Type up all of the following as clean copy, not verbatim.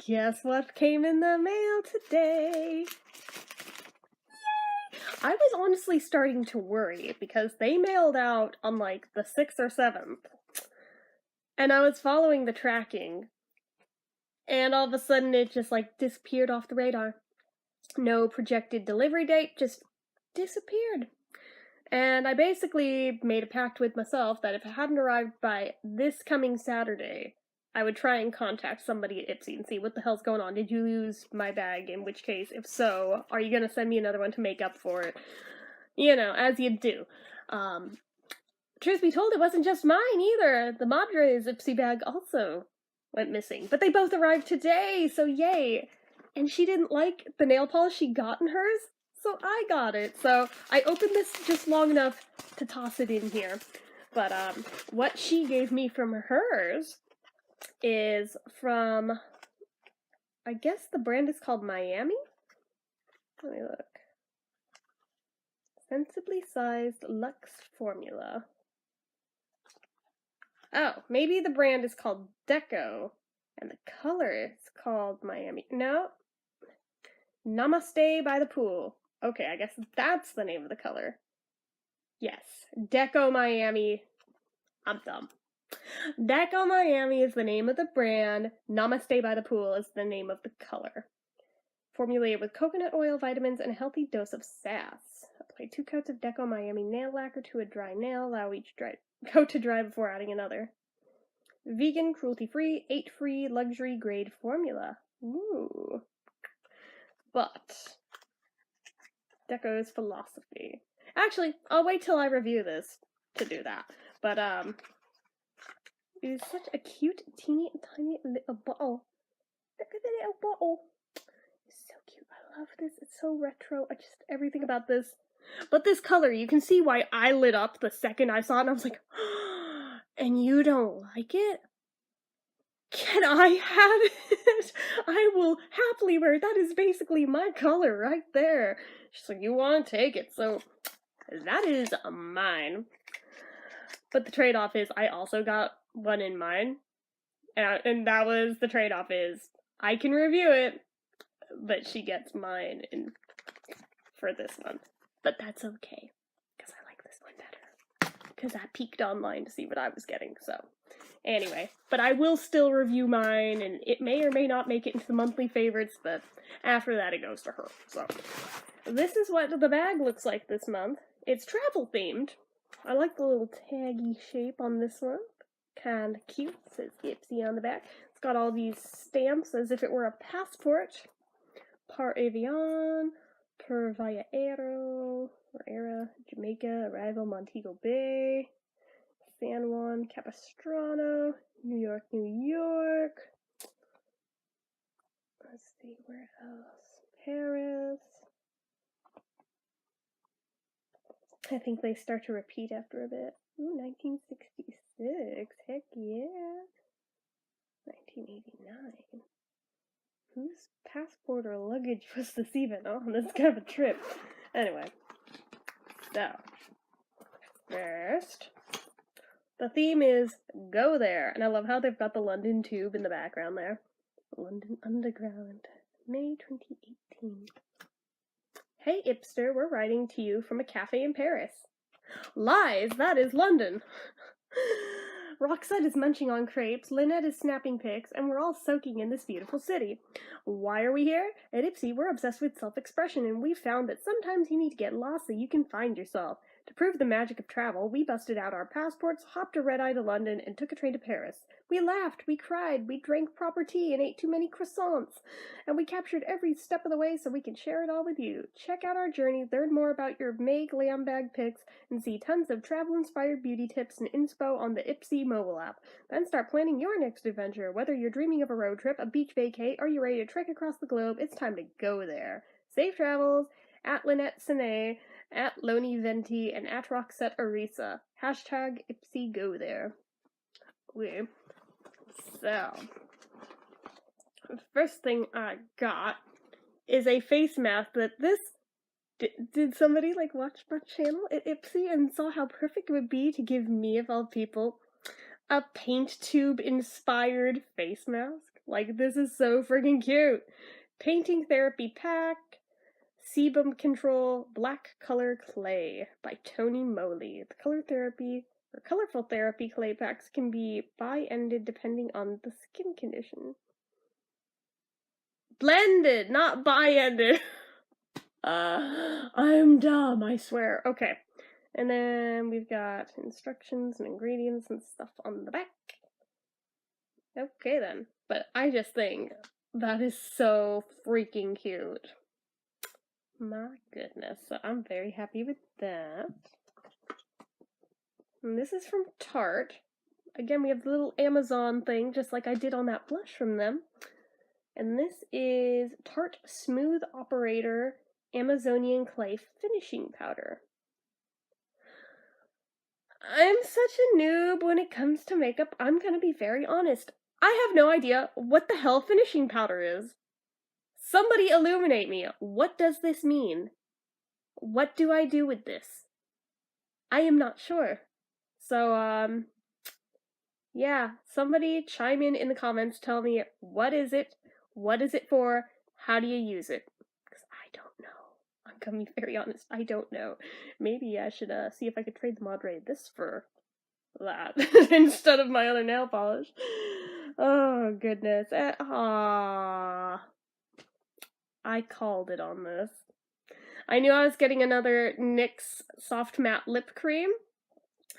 Guess what came in the mail today? Yay! I was honestly starting to worry because they mailed out on like the 6th or 7th. And I was following the tracking. And all of a sudden it just like disappeared off the radar. No projected delivery date, just disappeared. And I basically made a pact with myself that if it hadn't arrived by this coming Saturday, I would try and contact somebody at Ipsy and see what the hell's going on. Did you lose my bag? In which case, if so, are you gonna send me another one to make up for it? You know, as you do. Truth be told, it wasn't just mine either. The Madre's Ipsy bag also went missing. But they both arrived today, so yay! And she didn't like the nail polish she got in hers, so I got it. So I opened this just long enough to toss it in here. But what she gave me from hers is from, I guess the brand is called Miami? Let me look. Sensibly Sized Luxe Formula. Oh, maybe the brand is called Deco, and the color is called Miami. No. Namaste by the Pool. Okay, I guess that's the name of the color. Yes, Deco Miami. I'm dumb. Deco Miami is the name of the brand. Namaste by the Pool is the name of the color. Formulated with coconut oil, vitamins, and a healthy dose of sass. Apply 2 coats of Deco Miami nail lacquer to a dry nail. Allow each coat to dry before adding another. Vegan, cruelty-free, 8-free, luxury grade formula. Ooh. But Deco's philosophy. Actually, I'll wait till I review this to do that. But it is such a cute, teeny, tiny little bottle. Look at the little bottle. It's so cute. I love this. It's so retro. Everything about this. But this color, you can see why I lit up the second I saw it, and I was like, and you don't like it? Can I have it? I will happily wear it. That is basically my color right there. She's like, you want to take it, so that is mine. But the trade-off is I also got one in mine, and that was the trade-off is I can review it, but she gets mine for this one. But that's okay, because I like this one better. Because I peeked online to see what I was getting, so. Anyway, but I will still review mine, and it may or may not make it into the monthly favorites, but after that it goes to her. So, this is what the bag looks like this month. It's travel themed. I like the little taggy shape on this one. Kinda cute. It says Ipsy on the back. It's got all these stamps as if it were a passport. Par avion, per via aero, or era, Jamaica, arrival, Montego Bay, San Juan, Capistrano, New York, New York. Let's see, where else? Paris. I think they start to repeat after a bit. Ooh, 1966. Heck yeah. 1989. Whose passport or luggage was this even on? This kind of a trip. Anyway. So. First. The theme is Go There. And I love how they've got the London Tube in the background there. London Underground. May 2018. Hey Ipster, we're writing to you from a cafe in Paris. Lies, that is London. Roxette is munching on crepes, Lynette is snapping pics, and we're all soaking in this beautiful city. Why are we here? At Ipsy, we're obsessed with self-expression, and we've found that sometimes you need to get lost so you can find yourself. To prove the magic of travel, we busted out our passports, hopped a red-eye to London, and took a train to Paris. We laughed, we cried, we drank proper tea and ate too many croissants. And we captured every step of the way so we can share it all with you. Check out our journey, learn more about your May glam bag pics, and see tons of travel-inspired beauty tips and inspo on the Ipsy mobile app. Then start planning your next adventure. Whether you're dreaming of a road trip, a beach vacay, or you're ready to trek across the globe, it's time to go there. Safe travels, at Lynette Sine, at Loni Venti, and at Roxette Arisa. Hashtag Ipsy Go There. Okay. So, first thing I got is a face mask that this... Did somebody, like, watch my channel at Ipsy and saw how perfect it would be to give me, of all people, a paint tube-inspired face mask? Like, this is so freaking cute. Painting Therapy Pack, Sebum Control, Black Color Clay by Tony Moly. The color therapy or colorful therapy clay packs can be bi-ended depending on the skin condition. Blended, not bi-ended. I'm dumb, I swear. Okay. And then we've got instructions and ingredients and stuff on the back. Okay then. But I just think that is so freaking cute. My goodness. So I'm very happy with that. And this is from Tarte. Again, we have the little Amazon thing, just like I did on that blush from them. And this is Tarte Smooth Operator Amazonian Clay Finishing Powder. I'm such a noob when it comes to makeup, I'm gonna be very honest. I have no idea what the hell finishing powder is. Somebody illuminate me. What does this mean? What do I do with this? I am not sure. So, yeah, somebody chime in the comments, tell me, what is it for, how do you use it? Because I don't know. I'm gonna be very honest, I don't know. Maybe I should see if I could trade the Madre this for that instead of my other nail polish. Oh, goodness. I called it on this. I knew I was getting another NYX Soft Matte Lip Cream,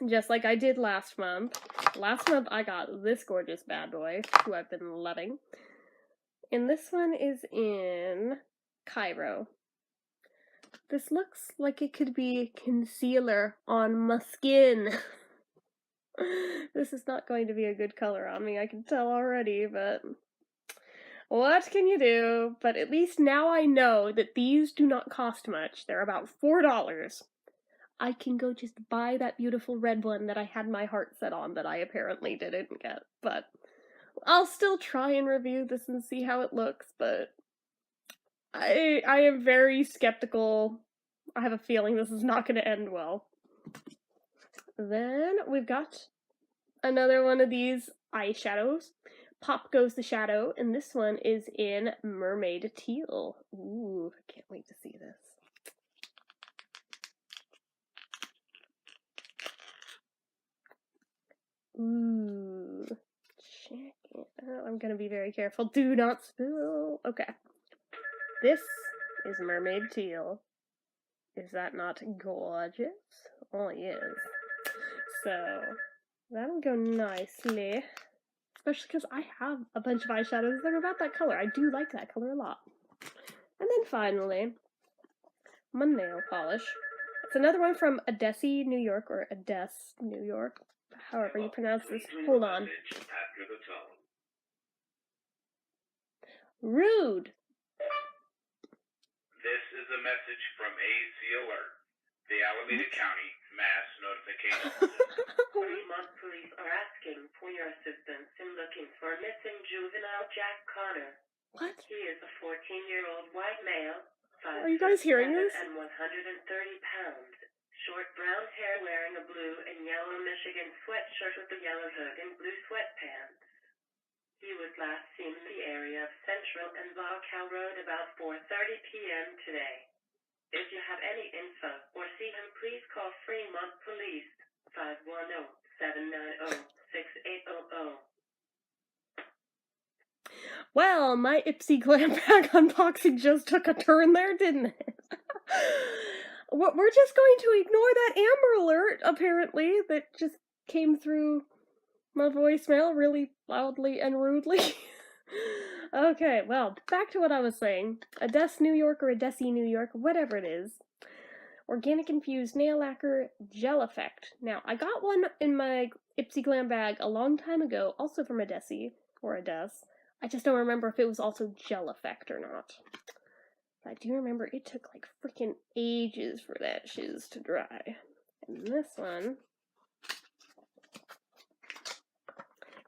just like I did last month. Last month I got this gorgeous bad boy, who I've been loving. And this one is in Cairo. This looks like it could be concealer on my skin. This is not going to be a good color on me, I can tell already, but what can you do? But at least now I know that these do not cost much. They're about $4. I can go just buy that beautiful red one that I had my heart set on that I apparently didn't get. But I'll still try and review this and see how it looks, but I am very skeptical. I have a feeling this is not going to end well. Then we've got another one of these eyeshadows. Pop Goes the Shadow, and this one is in Mermaid Teal. Ooh, I can't wait to see this. Ooh, check it out. I'm gonna be very careful. Do not spill. Okay. This is Mermaid Teal. Is that not gorgeous? Oh, yes. So, that'll go nicely. Especially because I have a bunch of eyeshadows that are about that color. I do like that color a lot. And then finally, my nail polish. It's another one from Adesi, New York, or Ades, New York. However you pronounce this. Hold on. Rude! This is a message from AC Alert, the Alameda County Mass Notification System. Fremont police are asking for your assistance in looking for missing juvenile Jack Connor. What? He is a 14-year-old white male, 5 Are you guys hearing this? and 130 pounds. Short brown hair, wearing a blue and yellow Michigan sweatshirt with a yellow hood and blue sweatpants. He was last seen in the area of Central and Vaucow Road about 4:30 p.m. today. If you have any info or see him, please call Fremont Police 510-790-6800. Well, my Ipsy Glam bag unboxing just took a turn there, didn't it? We're just going to ignore that Amber Alert, apparently, that just came through my voicemail really loudly and rudely. Okay, well, back to what I was saying. Ades, New York, or Adesi, New York, whatever it is. Organic infused nail lacquer, gel effect. Now, I got one in my Ipsy Glam bag a long time ago, also from Adesi, or Ades. I just don't remember if it was also gel effect or not. But I do remember it took like freaking ages for that shiz to dry. And this one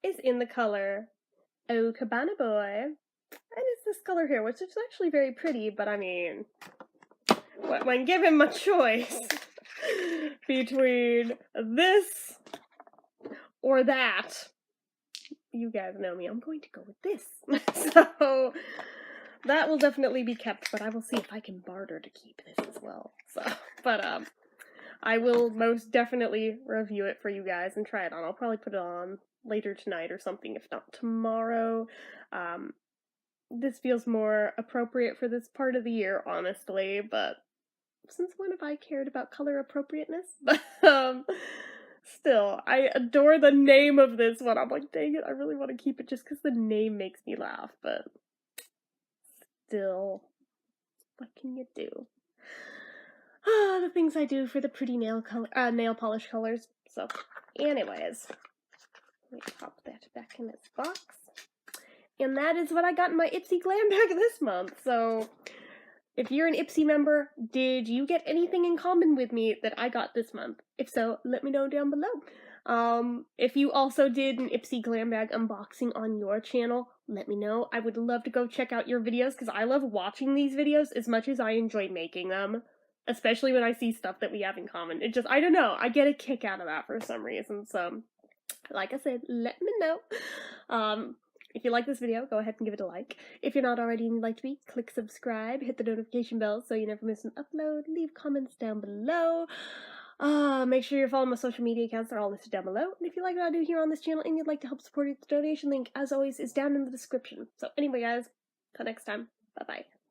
is in the color Oh Cabana Boy. And it's this color here, which is actually very pretty, but I mean, when given my choice between this or that, you guys know me, I'm going to go with this. So that will definitely be kept, but I will see if I can barter to keep this as well. So, but I will most definitely review it for you guys and try it on. I'll probably put it on later tonight or something, if not tomorrow. This feels more appropriate for this part of the year, honestly, but since when have I cared about color appropriateness? But still, I adore the name of this one. I'm like, dang it, I really want to keep it just because the name makes me laugh, but still, what can you do? The things I do for the pretty nail polish colors. So, anyways, let me pop that back in its box. And that is what I got in my Ipsy Glam bag this month. So, if you're an Ipsy member, did you get anything in common with me that I got this month? If so, let me know down below. If you also did an Ipsy Glam Bag unboxing on your channel, let me know. I would love to go check out your videos because I love watching these videos as much as I enjoy making them. Especially when I see stuff that we have in common. It just, I don't know, I get a kick out of that for some reason. So, like I said, let me know. If you like this video, go ahead and give it a like. If you're not already and you'd like to be, click subscribe, hit the notification bell so you never miss an upload, leave comments down below. Make sure you're following my social media accounts, they're all listed down below. And if you like what I do here on this channel and you'd like to help support it, the donation link, as always, is down in the description. So anyway, guys, till next time, bye-bye.